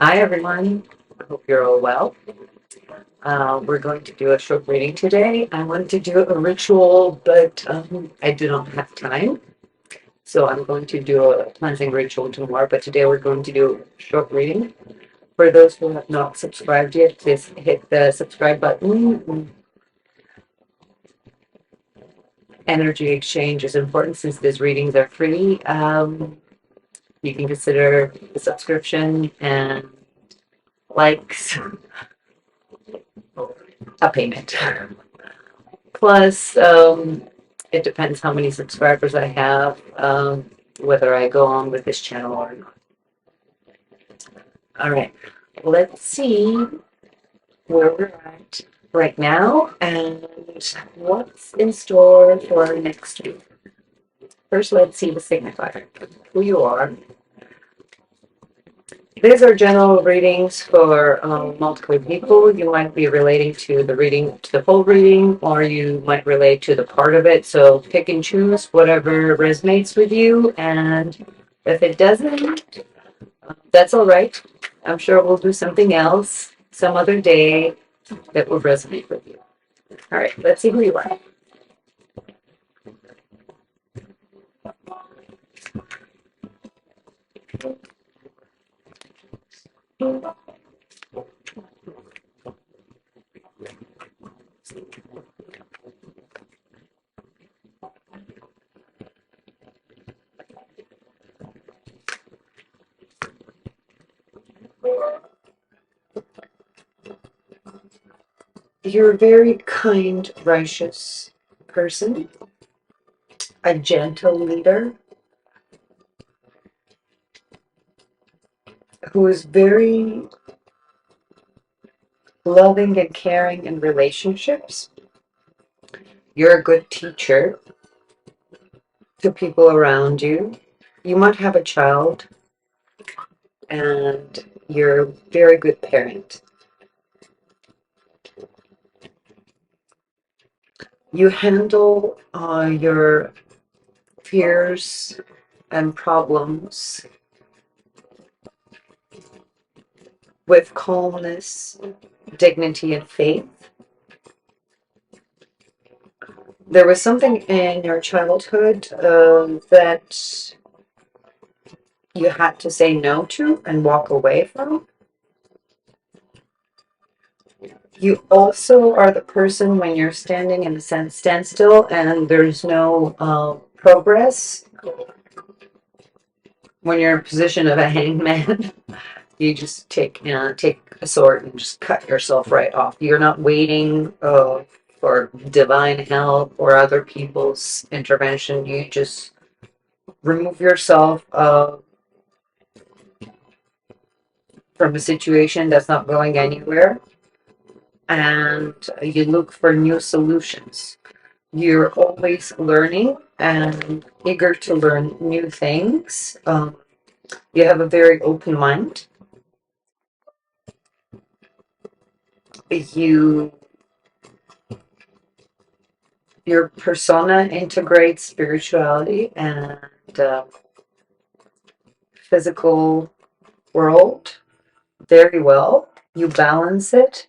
Hi everyone, I hope you're all well. We're going to do a short reading today. I wanted to do a ritual, but I do not have time. So I'm going to do a cleansing ritual tomorrow, but today we're going to do a short reading. For those who have not subscribed yet, please hit the subscribe button. Energy exchange is important since these readings are free. You can consider the subscription and likes a payment. Plus, it depends how many subscribers I have, whether I go on with this channel or not. All right, let's see where we're at right now and what's in store for next week. First, let's see the signifier, who you are. These are general readings for multiple people. You might be relating to the reading, to the full reading, or you might relate to the part of it. So pick and choose whatever resonates with you. And if it doesn't, that's all right. I'm sure we'll do something else some other day that will resonate with you. All right, let's see who you are. You're a very kind, righteous person, a gentle leader who is very loving and caring in relationships. You're a good teacher to people around you. You might have a child, and you're a very good parent. You handle your fears and problems with calmness, dignity, and faith. There was something in your childhood that you had to say no to and walk away from. You also are the person when you're standing in a sense standstill and there's no progress. When you're in a position of a hangman, you just take a sword and just cut yourself right off. You're not waiting for divine help or other people's intervention. You just remove yourself from a situation that's not going anywhere, and you look for new solutions. You're always learning and eager to learn new things. You have a very open mind. You Your persona integrates spirituality and physical world very well. You balance it.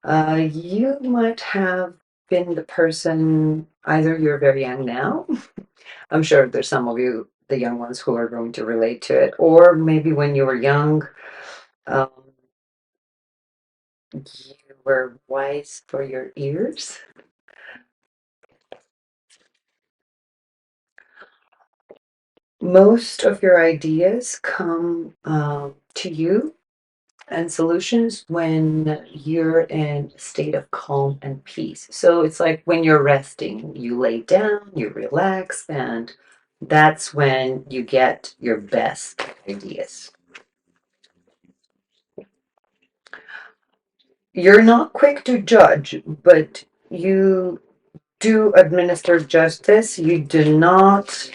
You might have been the person, either you're very young now. I'm sure there's some of you, the young ones, who are going to relate to it, or maybe when you were young, um, you were wise for your ears. Most of your ideas come to you and solutions when you're in a state of calm and peace. So it's like when you're resting, you lay down, you relax, and that's when you get your best ideas. You're not quick to judge, but you do administer justice. You do not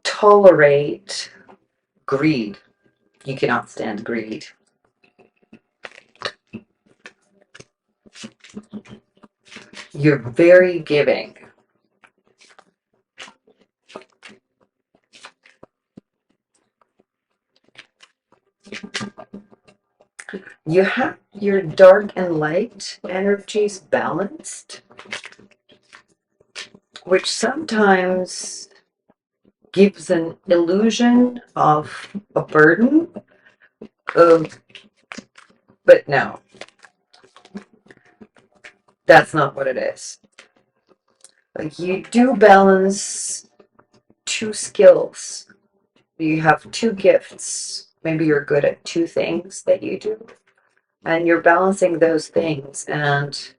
tolerate greed. You cannot stand greed. You're very giving. You have your dark and light energies balanced, which sometimes gives an illusion of a burden, but no, that's not what it is. Like, you do balance two skills. You have two gifts. Maybe you're good at two things that you do, and you're balancing those things, and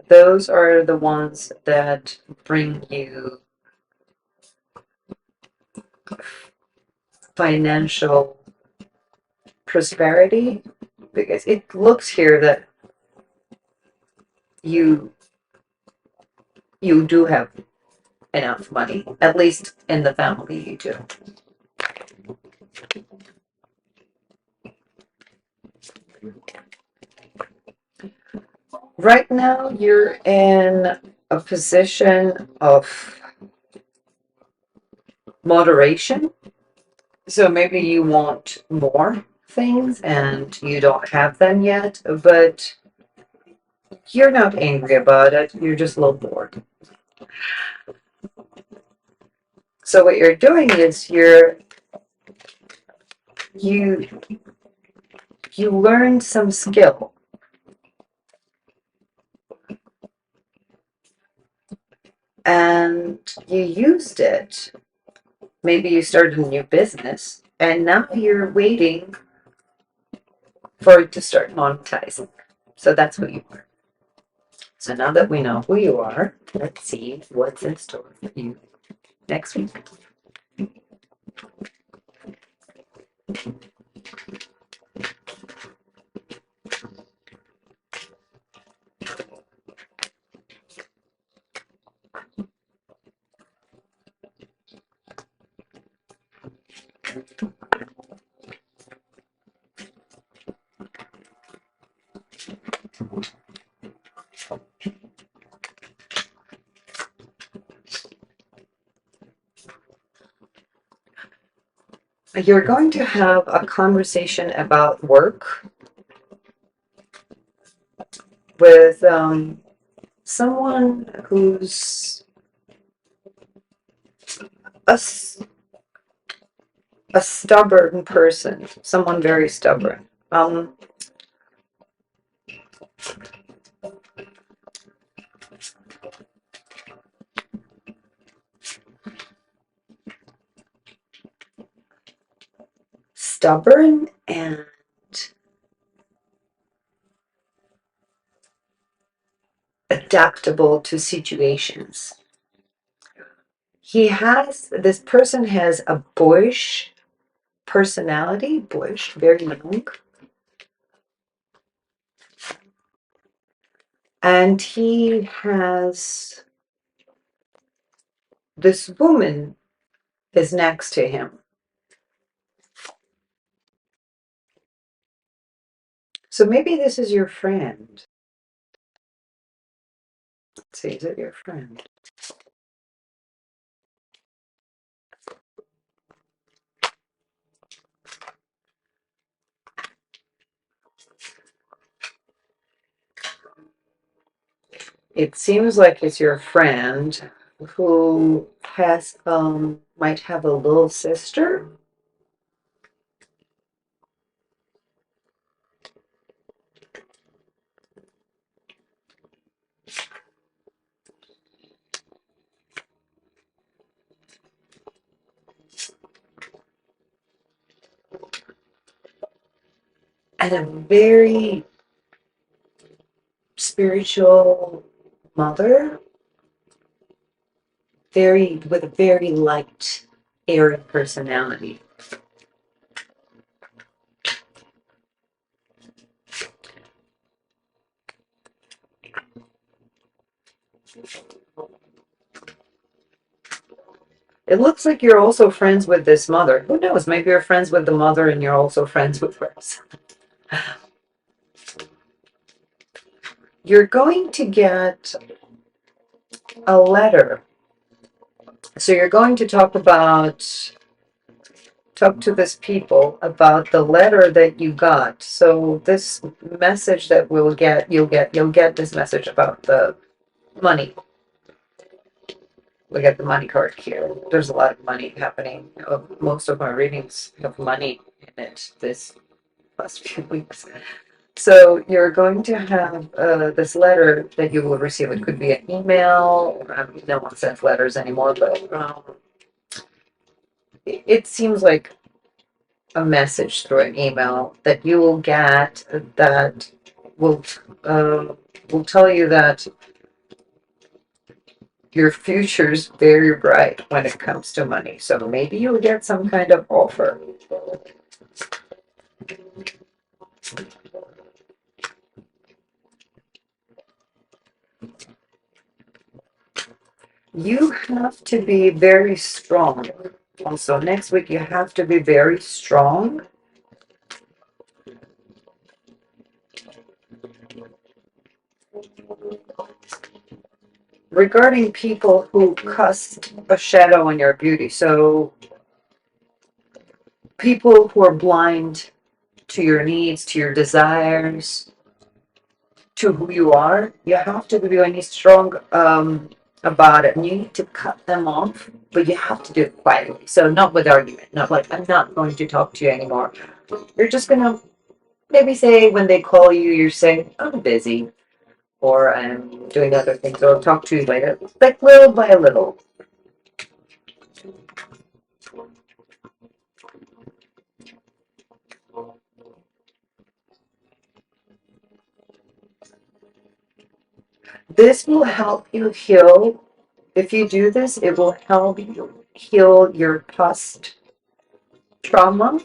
those are the ones that bring you financial prosperity, because it looks here that you do have enough money, at least in the family you do. Right now you're in a position of moderation, so maybe you want more things and you don't have them yet, but you're not angry about it, you're just a little bored. So what you're doing is you learned some skill, and you used it. Maybe you started a new business, and now you're waiting for it to start monetizing. So that's who you are. So now that we know who you are, let's see what's in store for you next week. You're going to have a conversation about work with someone who's a stubborn person, someone very stubborn. Stubborn and adaptable to situations. This person has a boyish personality, boyish, very young. And he has this woman is next to him. So maybe this is your friend. Let's see, is it your friend? It seems like it's your friend who has might have a little sister. And a very spiritual mother, with a very light, airy personality. It looks like you're also friends with this mother. Who knows? Maybe you're friends with the mother and you're also friends with her. You're going to get a letter. So you're going to talk about talk to this people about the letter that you got. So this message that you'll get this message about the money. We got the money card here. There's a lot of money happening. Most of my readings have money in it this last few weeks. So you're going to have this letter that you will receive. It could be an email. No one sends letters anymore, but it seems like a message through an email that you will get that will tell you that your future's very bright when it comes to money. So maybe you'll get some kind of offer. You have to be very strong. Also, next week you have to be very strong. Regarding people who cast a shadow on your beauty. So people who are blind to your needs, to your desires, to who you are, you have to be really strong about it. And you need to cut them off, but you have to do it quietly. So not with argument, not like, I'm not going to talk to you anymore. You're just going to maybe say when they call you, you're saying, I'm busy, or I'm doing other things, or I'll talk to you later. Like little by little. This will help you heal. If you do this, it will help you heal your past trauma.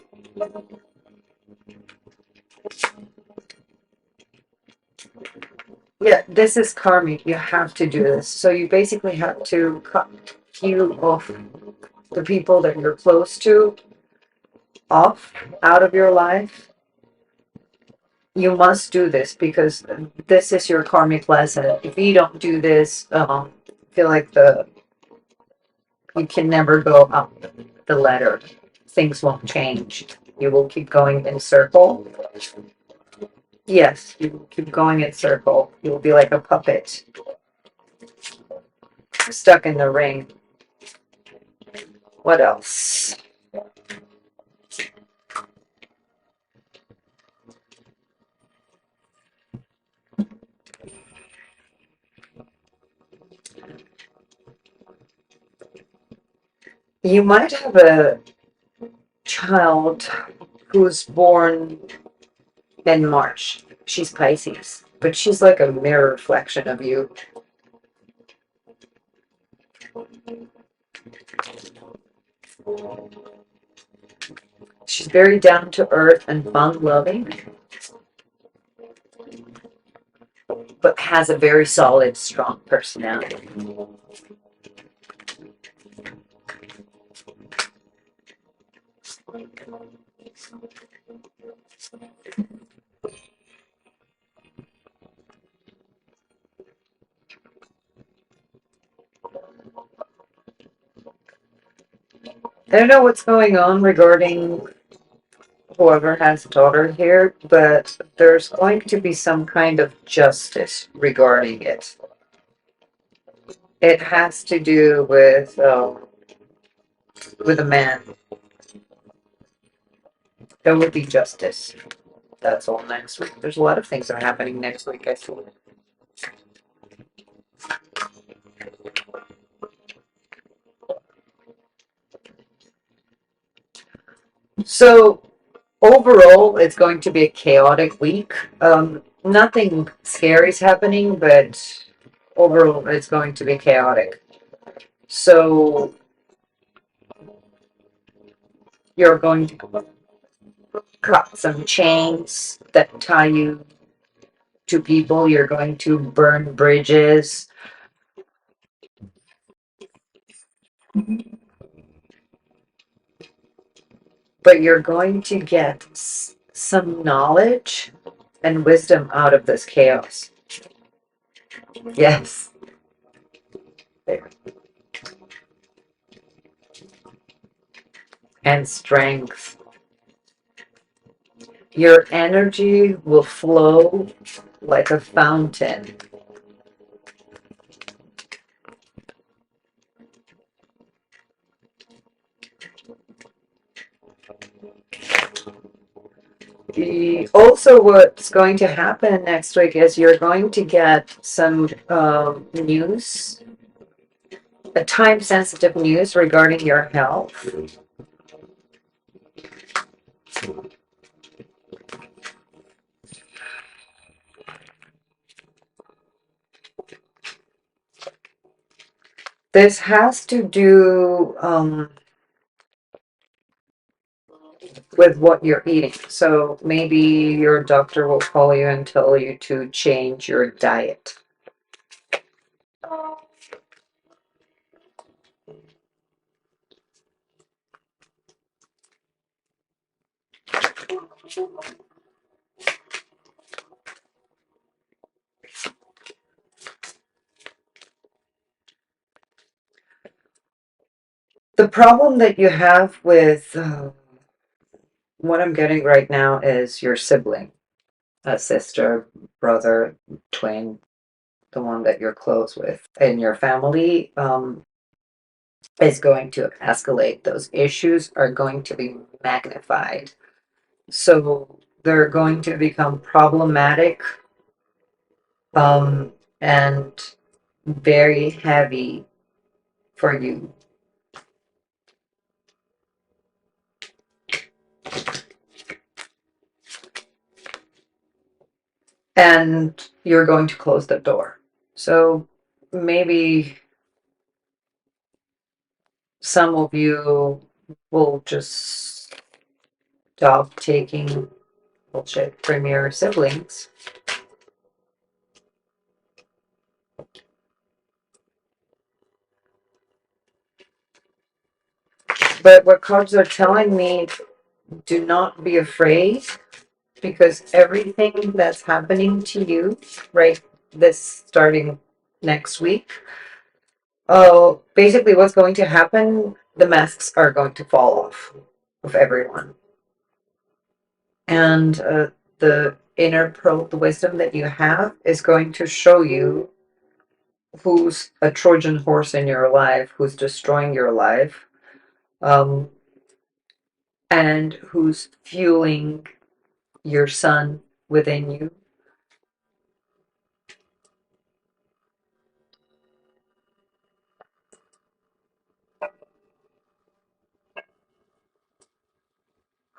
Yeah, this is karmic. You have to do this. So you basically have to cut you off the people that you're close to off out of your life. You must do this because this is your karmic lesson. If you don't do this, feel like you can never go up the ladder. Things won't change. You will keep going in circle. Yes, you will keep going in circle. You will be like a puppet stuck in the ring. What else? You might have a child who's born in March. She's Pisces, but she's like a mirror reflection of you. She's very down to earth and fun loving, but has a very solid, strong personality. I don't know what's going on regarding whoever has a daughter here, but there's going to be some kind of justice regarding it. It has to do with a man. There will be justice. That's all next week. There's a lot of things that are happening next week, I feel. So overall, it's going to be a chaotic week. Nothing scary is happening, but overall, it's going to be chaotic. So you're going to cut some chains that tie you to people. You're going to burn bridges. But you're going to get some knowledge and wisdom out of this chaos. Yes. There. and strength. Your energy will flow like a fountain. Also, what's going to happen next week is you're going to get some news, a time-sensitive news regarding your health. This has to do with what you're eating. So maybe your doctor will call you and tell you to change your diet. The problem that you have with what I'm getting right now is your sibling, a sister, brother, twin, the one that you're close with in your family, is going to escalate. Those issues are going to be magnified. So they're going to become problematic, and very heavy for you. And you're going to close the door. So maybe some of you will just stop taking bullshit from your siblings. But what cards are telling me, do not be afraid, because everything that's happening to you, right, this starting next week, basically what's going to happen, the masks are going to fall off of everyone. And the inner the wisdom that you have is going to show you who's a Trojan horse in your life, who's destroying your life, and who's fueling your sun within you.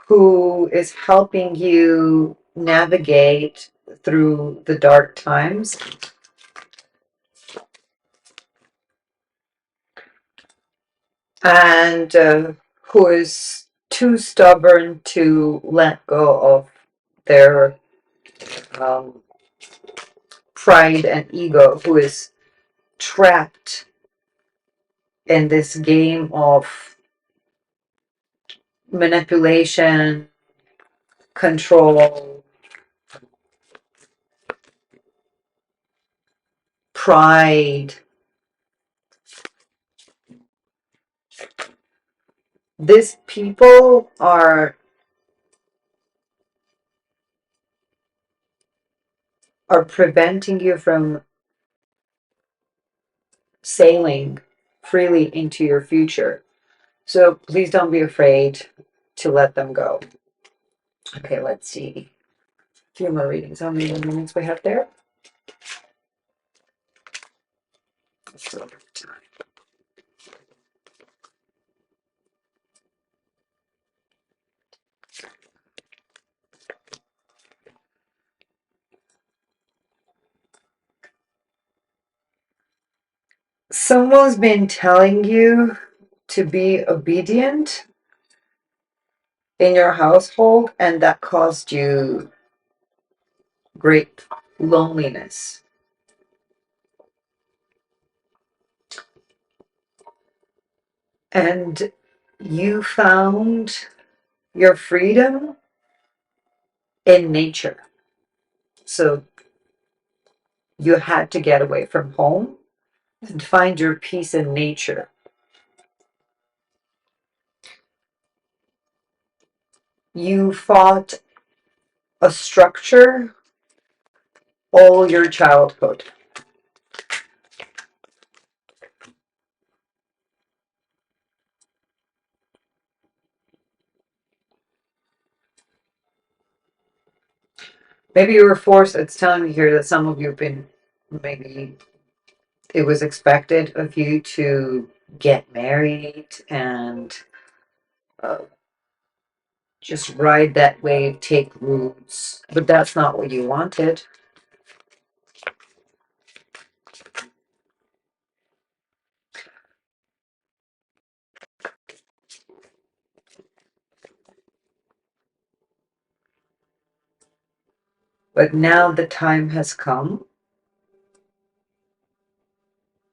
Who is helping you navigate through the dark times. And who is too stubborn to let go of their pride and ego, who is trapped in this game of manipulation, control, pride. These people are preventing you from sailing freely into your future. So please don't be afraid to let them go. Okay, let's see. A few more readings. How many minutes we have there? Someone's been telling you to be obedient in your household, and that caused you great loneliness. And you found your freedom in nature. So you had to get away from home and find your peace in nature. You fought a structure all your childhood. Maybe you were forced. It's telling me here that some of you have been, maybe it was expected of you to get married and uh, just ride that wave, take roots, but that's not what you wanted. But now the time has come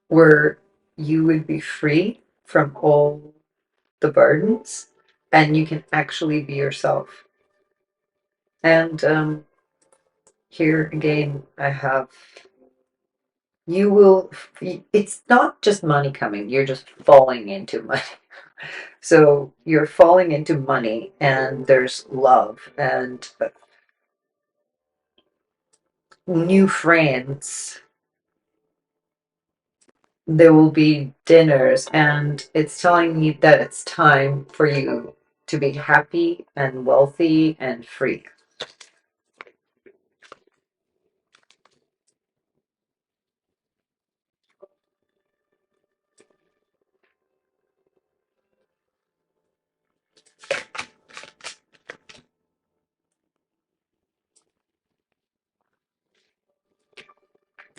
where you would be free from all the burdens and you can actually be yourself. And here again, I have, you will, it's not just money coming, you're just falling into money. So you're falling into money and there's love and new friends. There will be dinners, and it's telling me that it's time for you to be happy and wealthy and free.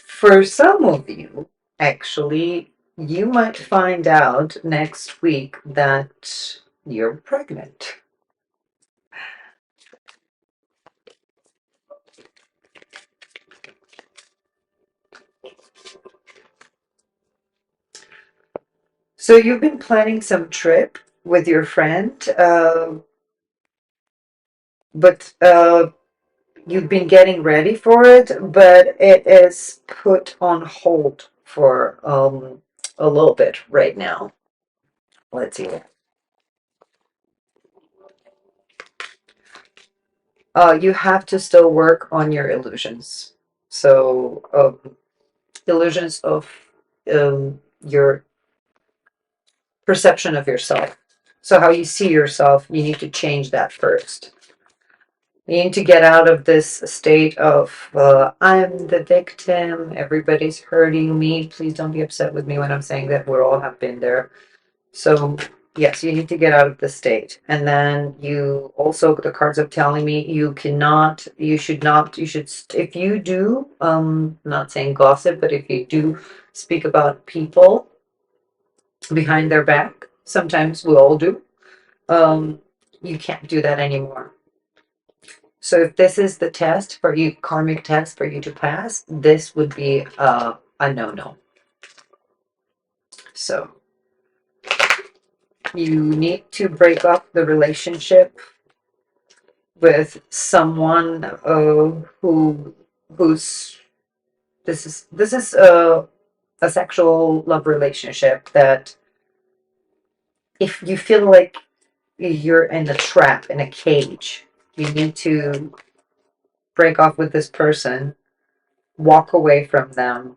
For some of you, actually, you might find out next week that you're pregnant. So you've been planning some trip with your friend, but you've been getting ready for it, but it is put on hold for a little bit right now. Let's see. You have to still work on your illusions. So illusions of your perception of yourself. So how you see yourself, you need to change that first. You need to get out of this state of I'm the victim, everybody's hurting me. Please don't be upset with me when I'm saying that. We all have been there. So yes, you need to get out of the state. And then you also, the cards are telling me you cannot, you should not, you should, if you do, not saying gossip, but if you do speak about people behind their back, sometimes we all do, you can't do that anymore. So if this is the test for you, karmic test for you to pass, this would be a no-no. So you need to break up the relationship with someone who's, this is a sexual love relationship that if you feel like you're in a trap, in a cage, you need to break off with this person, walk away from them.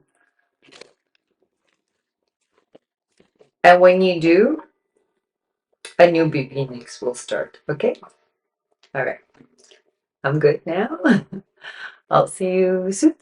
And when you do, a new beginnings will start. Okay? All right. I'm good now. I'll see you soon.